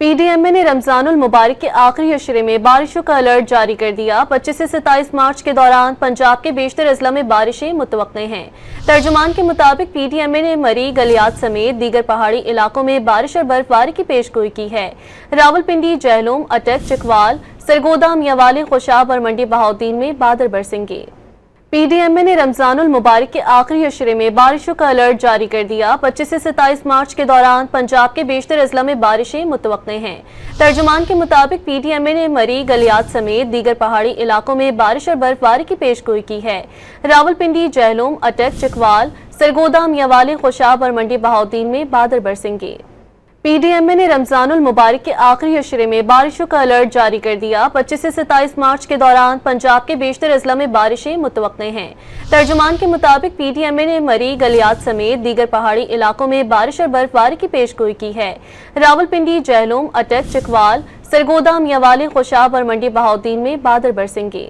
PDMA ने रमजानुल मुबारक के आखिरी अशरे में बारिशों का अलर्ट जारी कर दिया। 25 से 27 मार्च के दौरान पंजाब के बेशतर अजला में बारिशें मुतवक्के हैं। तर्जुमान के मुताबिक PDMA ने मरी, गलियात समेत दीगर पहाड़ी इलाकों में बारिश और बर्फबारी की पेशगोई की है। रावलपिंडी, जहलुम, अटक, चकवाल, सरगोदा, मियांवाली, खुशाब और मंडी बहाउद्दीन में बादल बरसेंगे। PDMA ने रमजानुल मुबारक के आखिरी अशरे में बारिशों का अलर्ट जारी कर दिया। 25 से 27 मार्च के दौरान पंजाब के बेशतर अजला में बारिशें मुतवक्के हैं। तर्जुमान के मुताबिक PDMA ने मरी, गलियात समेत दीगर पहाड़ी इलाकों में बारिश और बर्फबारी की पेशगोई की है। रावलपिंडी, जहलुम, अटक, चकवाल, सरगोदा, मियांवाली, खुशाब और मंडी बहाउद्दीन में बादल बरसेंगे। PDMA ने रमजानुल मुबारक के आखिरी अशरे में बारिशों का अलर्ट जारी कर दिया। 25 से 27 मार्च के दौरान पंजाब के बेशतर अजला में बारिशें मुतवक्के हैं। तर्जुमान के मुताबिक PDMA ने मरी, गलियात समेत दीगर पहाड़ी इलाकों में बारिश और बर्फबारी की पेशगोई की है। रावलपिंडी, जहलुम, अटक, चकवाल, सरगोदा, मियांवाली, खुशाब और मंडी बहाउद्दीन में बादल बरसेंगे।